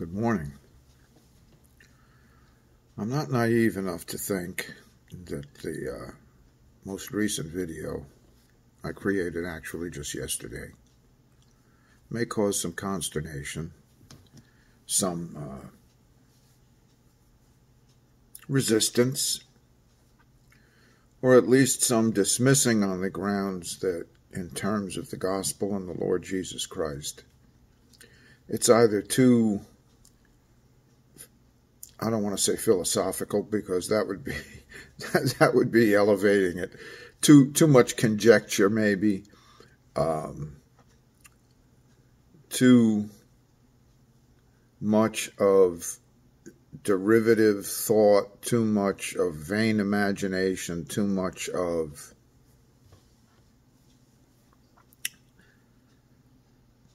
Good morning. I'm not naive enough to think that the most recent video I created actually just yesterday may cause some consternation, some resistance, or at least some dismissing on the grounds that in terms of the gospel and the Lord Jesus Christ, it's either too, I don't want to say philosophical because that would be elevating it. Too much conjecture, maybe. Too much of derivative thought, too much of vain imagination, too much of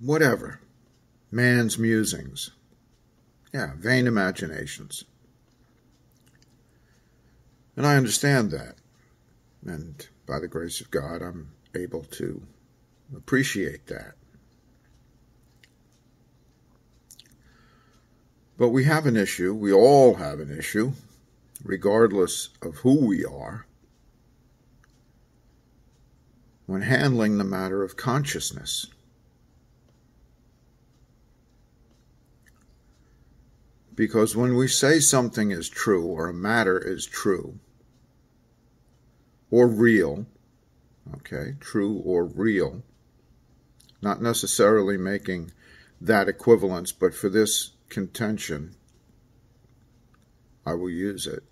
whatever, man's musings. Yeah, vain imaginations. And I understand that. And by the grace of God, I'm able to appreciate that. But we have an issue. We all have an issue, regardless of who we are, when handling the matter of consciousness. Because when we say something is true, or a matter is true, or real, okay, true or real, not necessarily making that equivalence, but for this contention, I will use it,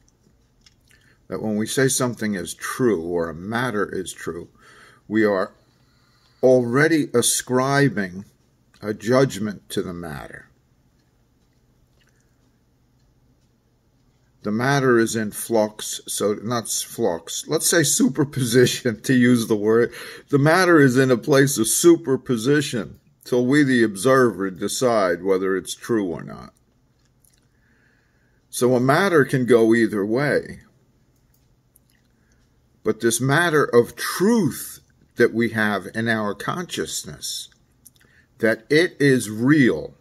that when we say something is true, or a matter is true, we are already ascribing a judgment to the matter. The matter is in flux, so not flux, let's say superposition, to use the word. The matter is in a place of superposition till we, the observer, decide whether it's true or not. So a matter can go either way. But this matter of truth that we have in our consciousness, that it is real,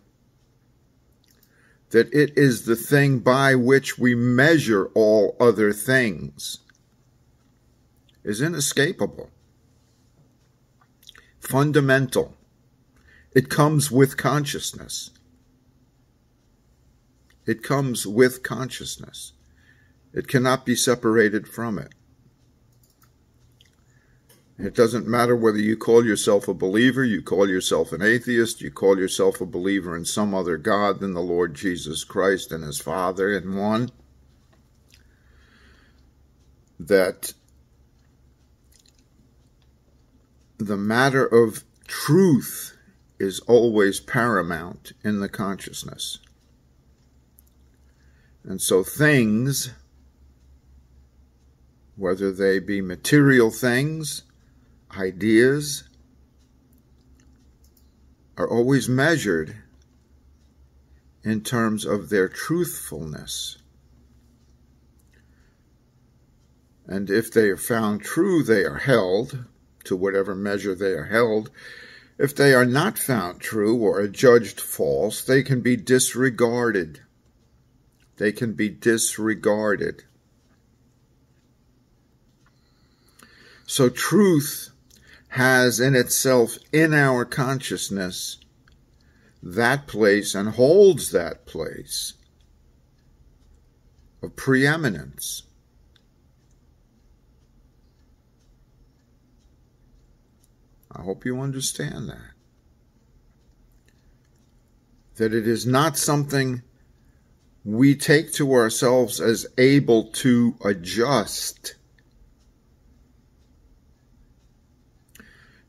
that it is the thing by which we measure all other things, is inescapable, fundamental. It comes with consciousness. It comes with consciousness. It cannot be separated from it. It doesn't matter whether you call yourself a believer, you call yourself an atheist, you call yourself a believer in some other God than the Lord Jesus Christ and his Father in one, that the matter of truth is always paramount in the consciousness. And so things, whether they be material things, ideas, are always measured in terms of their truthfulness. And if they are found true, they are held to whatever measure they are held. If they are not found true or adjudged false, they can be disregarded. They can be disregarded. So truth has in itself, in our consciousness, that place and holds that place of preeminence. I hope you understand that. That it is not something we take to ourselves as able to adjust.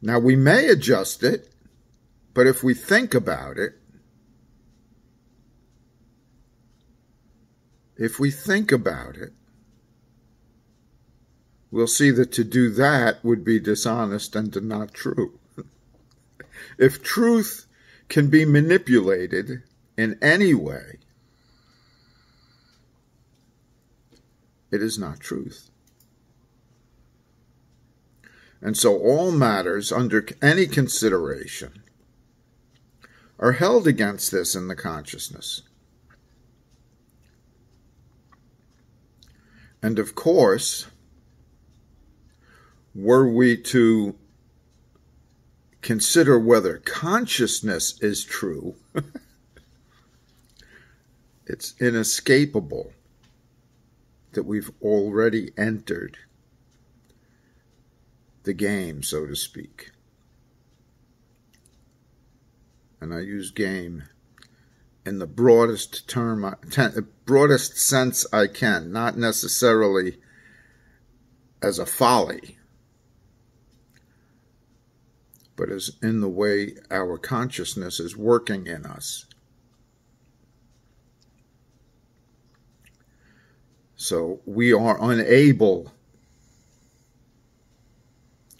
Now, we may adjust it, but if we think about it, we'll see that to do that would be dishonest and not true. If truth can be manipulated in any way, it is not truth. And so all matters under any consideration are held against this in the consciousness. And of course, were we to consider whether consciousness is true, it's inescapable that we've already entered the game, so to speak. And I use game in the broadest sense I can, not necessarily as a folly, but as in the way our consciousness is working in us. So we are unable,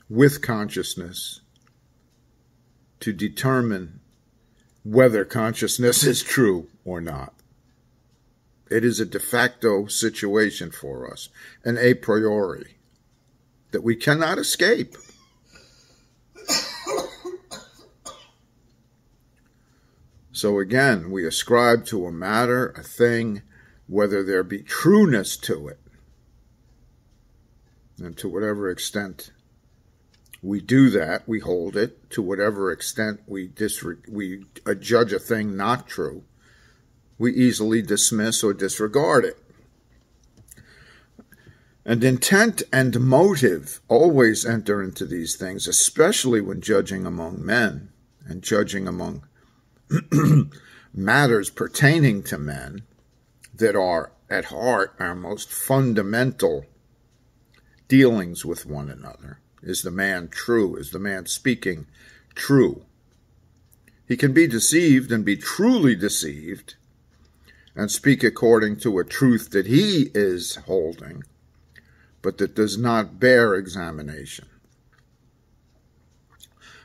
with consciousness, to determine whether consciousness is true or not. It is a de facto situation for us, an a priori, that we cannot escape. So again, we ascribe to a matter, a thing, whether there be trueness to it. And to whatever extent we do that, we hold it. To whatever extent we judge a thing not true, we easily dismiss or disregard it. And intent and motive always enter into these things, especially when judging among men and judging among matters pertaining to men that are at heart our most fundamental dealings with one another. Is the man true? Is the man speaking true? He can be deceived and be truly deceived and speak according to a truth that he is holding, but that does not bear examination.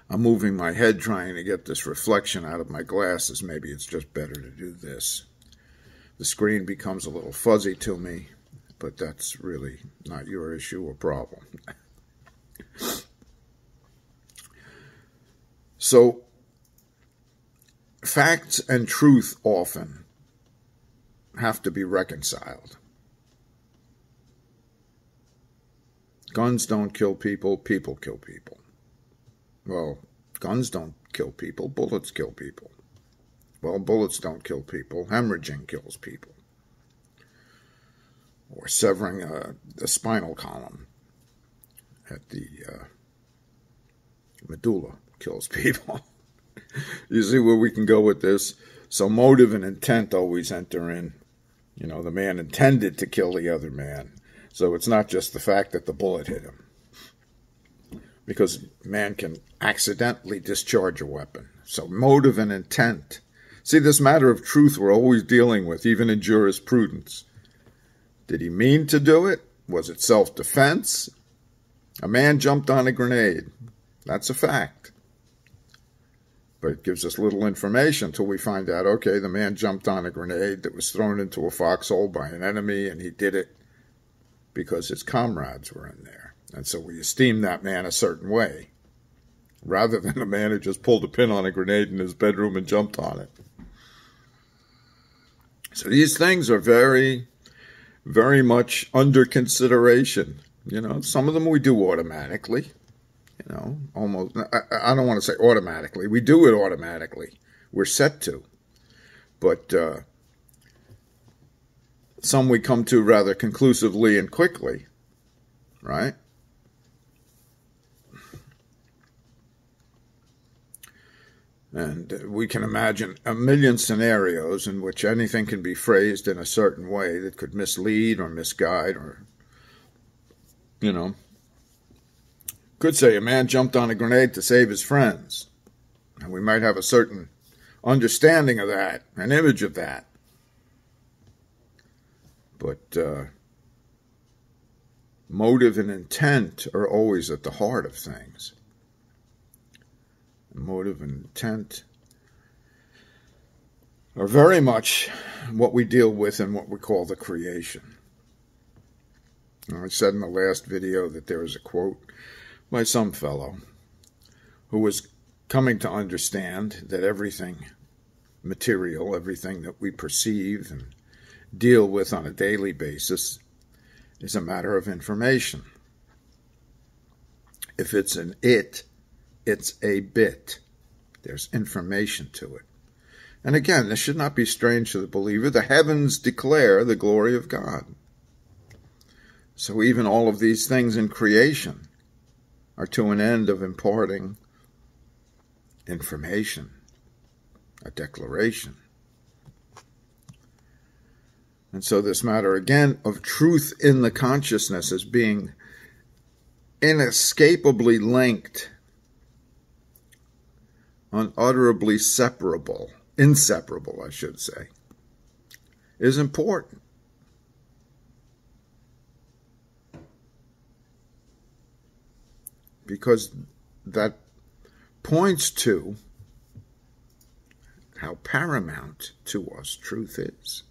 I'm moving my head trying to get this reflection out of my glasses. Maybe it's just better to do this. The screen becomes a little fuzzy to me, but that's really not your issue or problem. So, facts and truth often have to be reconciled. Guns don't kill people, people kill people. Well, guns don't kill people, bullets kill people. Well, bullets don't kill people, hemorrhaging kills people. Or severing the spinal column at the medulla kills people. You see where we can go with this? So motive and intent always enter in. You know, the man intended to kill the other man. So it's not just the fact that the bullet hit him. Because man can accidentally discharge a weapon. So motive and intent. See, this matter of truth we're always dealing with, even in jurisprudence. Did he mean to do it? Was it self-defense? A man jumped on a grenade. That's a fact. But it gives us little information until we find out, okay, the man jumped on a grenade that was thrown into a foxhole by an enemy, and he did it because his comrades were in there. And so we esteem that man a certain way, rather than a man who just pulled a pin on a grenade in his bedroom and jumped on it. So these things are very, very much under consideration. You know, some of them we do automatically. You know, almost, I don't want to say automatically. We do it automatically. We're set to. But some we come to rather conclusively and quickly, right? And we can imagine a million scenarios in which anything can be phrased in a certain way that could mislead or misguide or, you know, could say a man jumped on a grenade to save his friends. And we might have a certain understanding of that, an image of that. But motive and intent are always at the heart of things. Motive and intent are very much what we deal with in what we call the creation. Now, I said in the last video that there was a quote by some fellow who was coming to understand that everything material, everything that we perceive and deal with on a daily basis, is a matter of information. If it's an it, it's a bit. There's information to it. And again, this should not be strange to the believer. The heavens declare the glory of God. So even all of these things in creation are to an end of imparting information, a declaration. And so this matter, again, of truth in the consciousness as being inescapably linked, unutterably inseparable, I should say, is important. Because that points to how paramount to us truth is.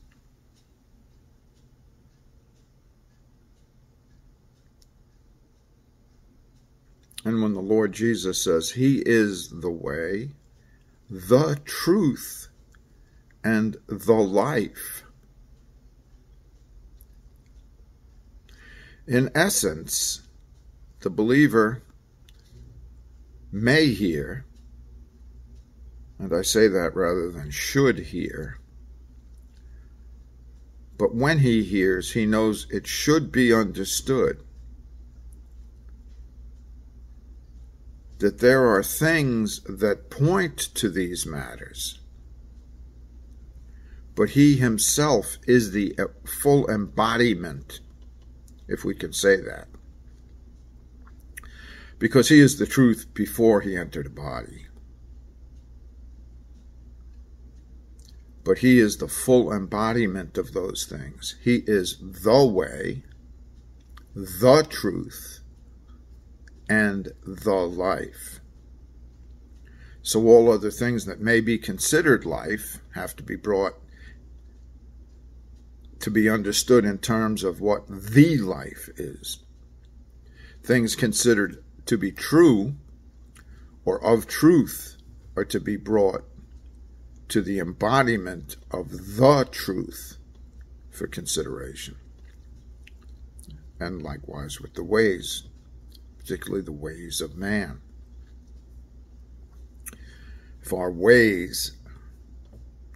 And when the Lord Jesus says He is the way, the truth, and the life, in essence, the believer may hear, and I say that rather than should hear, but when he hears, he knows it should be understood that there are things that point to these matters, but he himself is the full embodiment, if we can say that, because he is the truth before he entered a body. But he is the full embodiment of those things. He is the way, the truth, and the life. So all other things that may be considered life have to be brought to be understood in terms of what the life is. Things considered to be true or of truth are to be brought to the embodiment of the truth for consideration. And likewise with the ways, particularly the ways of man. If our ways,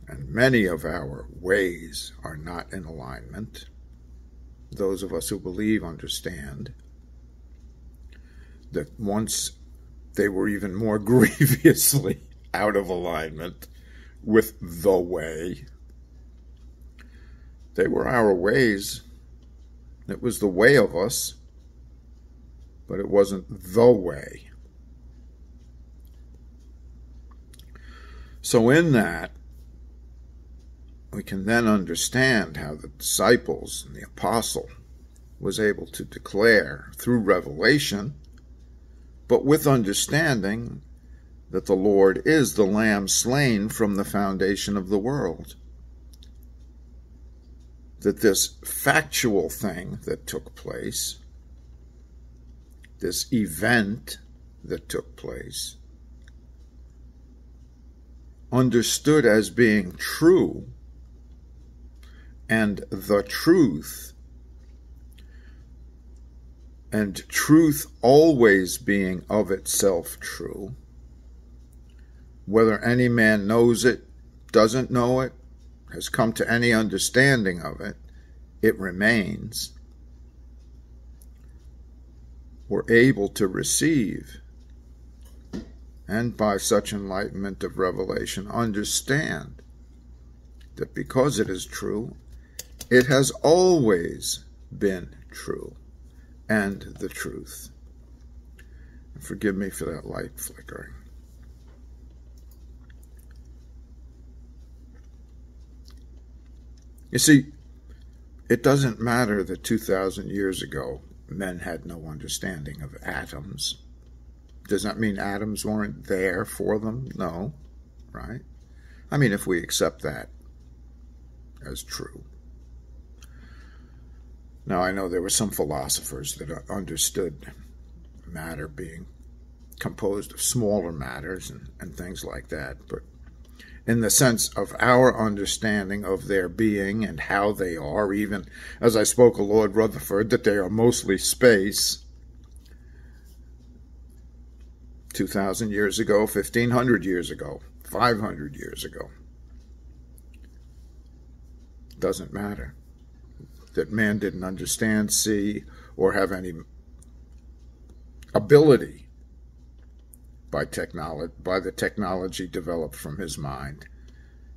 and many of our ways, are not in alignment, those of us who believe understand that once they were even more grievously out of alignment with the way, they were our ways. It was the way of us, but it wasn't the way. So in that, we can then understand how the disciples and the apostle was able to declare through revelation, but with understanding, that the Lord is the Lamb slain from the foundation of the world. That this factual thing that took place, this event that took place, understood as being true, and the truth, and truth always being of itself true, whether any man knows it, doesn't know it, has come to any understanding of it, it remains. We're able to receive, and by such enlightenment of revelation, understand that because it is true, it has always been true and the truth. And forgive me for that light flickering. You see, it doesn't matter that 2,000 years ago men had no understanding of atoms. Does that mean atoms weren't there for them? No, right? I mean, if we accept that as true. Now, I know there were some philosophers that understood matter being composed of smaller matters and things like that, but in the sense of our understanding of their being and how they are, even as I spoke of Lord Rutherford, that they are mostly space. 2,000 years ago, 1,500 years ago, 500 years ago. Doesn't matter. That man didn't understand, see, or have any ability by the technology developed from his mind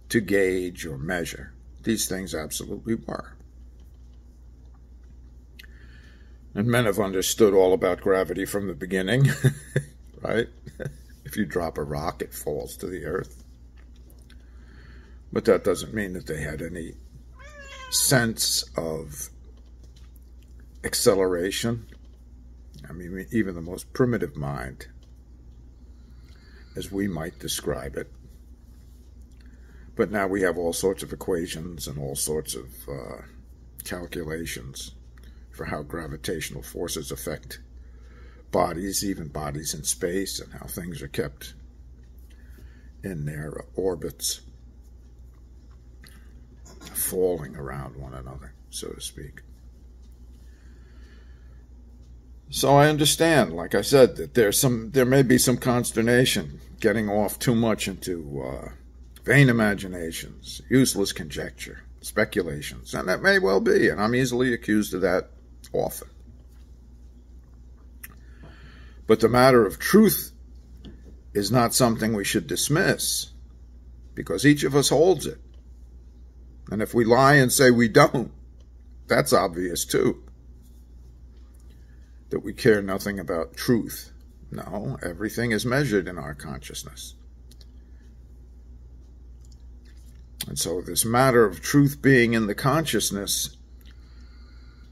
to gauge or measure. These things absolutely were. And men have understood all about gravity from the beginning, right? If you drop a rock, it falls to the earth. But that doesn't mean that they had any sense of acceleration. I mean, even the most primitive mind, as we might describe it. But now we have all sorts of equations and all sorts of calculations for how gravitational forces affect bodies, even bodies in space, and how things are kept in their orbits, falling around one another, so to speak. So I understand, like I said, that there may be some consternation getting off too much into vain imaginations, useless conjecture, speculations, and that may well be, and I'm easily accused of that often. But the matter of truth is not something we should dismiss, because each of us holds it. And if we lie and say we don't, that's obvious too. That we care nothing about truth. No, everything is measured in our consciousness. And so this matter of truth being in the consciousness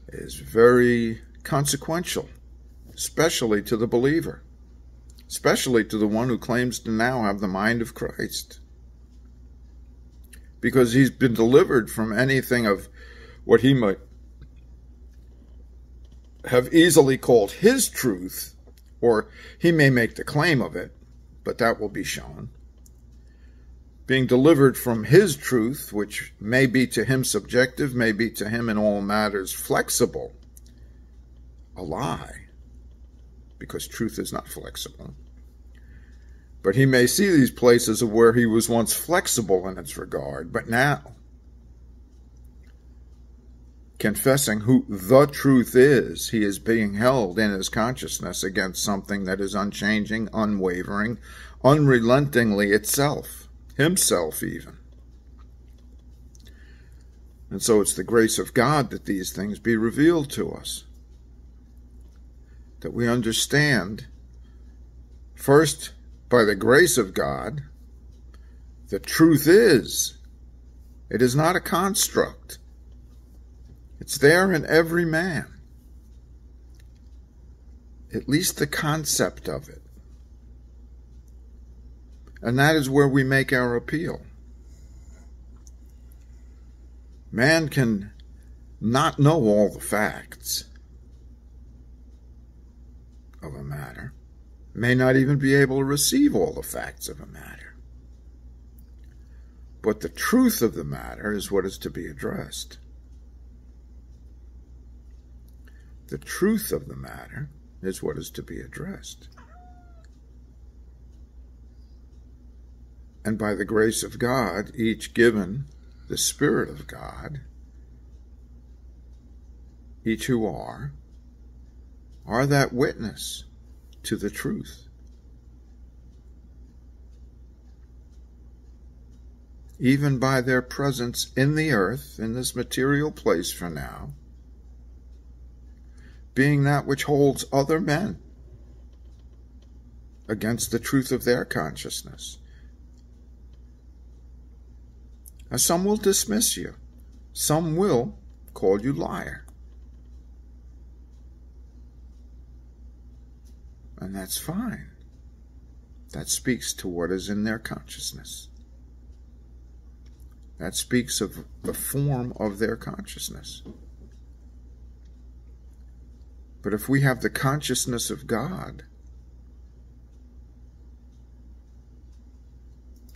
is very consequential, especially to the believer, especially to the one who claims to now have the mind of Christ. Because he's been delivered from anything of what he might have easily called his truth, or he may make the claim of it, but that will be shown. Being delivered from his truth, which may be to him subjective, may be to him in all matters flexible, a lie, because truth is not flexible. But he may see these places of where he was once flexible in its regard, but now, confessing who the truth is, he is being held in his consciousness against something that is unchanging, unwavering, unrelentingly itself, himself even. And so it's the grace of God that these things be revealed to us, that we understand, first, by the grace of God, the truth is. It is not a construct. It's there in every man. At least the concept of it. And that is where we make our appeal. Man can not know all the facts of a matter, may not even be able to receive all the facts of a matter. But the truth of the matter is what is to be addressed. The truth of the matter is what is to be addressed. And by the grace of God, each given the Spirit of God, each who are that witness to the truth. Even by their presence in the earth, in this material place for now, being that which holds other men against the truth of their consciousness. Now, some will dismiss you. Some will call you liar. And that's fine. That speaks to what is in their consciousness. That speaks of the form of their consciousness. But if we have the consciousness of God,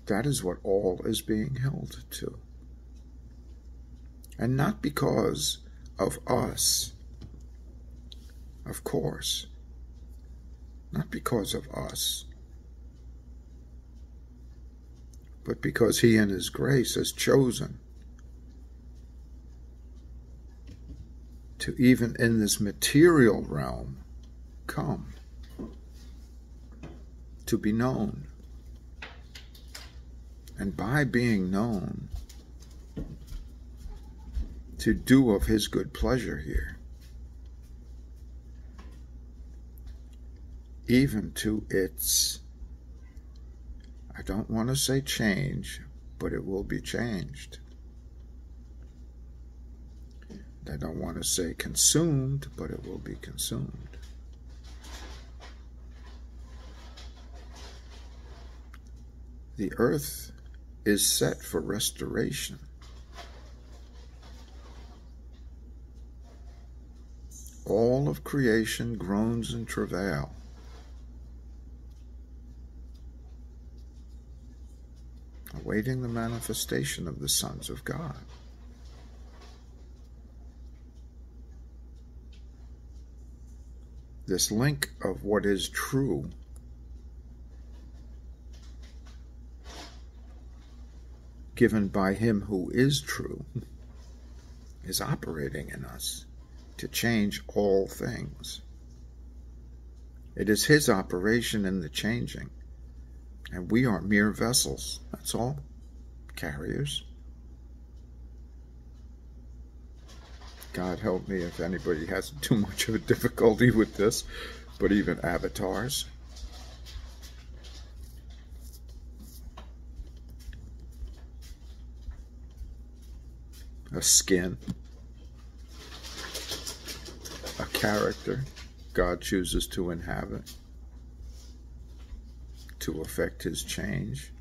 That is what all is being held to. And not because of us, of course, not because of us, but because he in his grace has chosen to, even in this material realm, come to be known. And by being known, to do of his good pleasure here, even to its, I don't want to say change, but it will be changed. I don't want to say consumed, but it will be consumed. The earth is set for restoration. All of creation groans in travail. Awaiting the manifestation of the sons of God. This link of what is true given by him who is true is operating in us to change all things. It is his operation in the changing, and we are mere vessels, that's all, carriers. God help me if anybody has too much of a difficulty with this, but even avatars. A skin, a character God chooses to inhabit, to affect his change,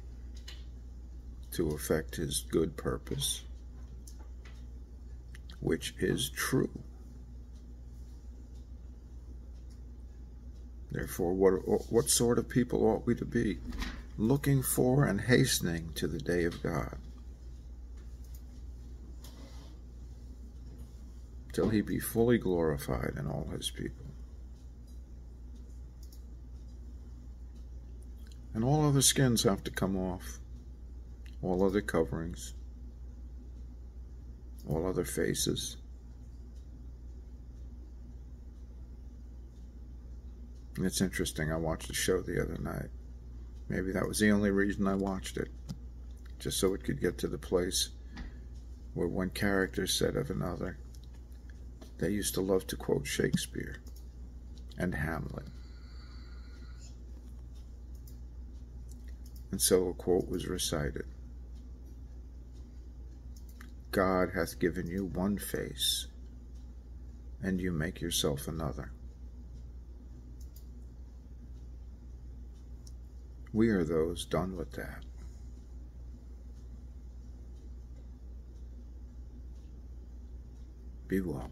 to affect his good purpose, which is true. Therefore, what sort of people ought we to be? Looking for and hastening to the day of God, till he be fully glorified in all his people. And all other skins have to come off, all other coverings, all other faces. And it's interesting, I watched a show the other night. Maybe that was the only reason I watched it, just so it could get to the place where one character said of another, they used to love to quote Shakespeare and Hamlet. And so a quote was recited. God hath given you one face, and you make yourself another. We are those done with that. Be well.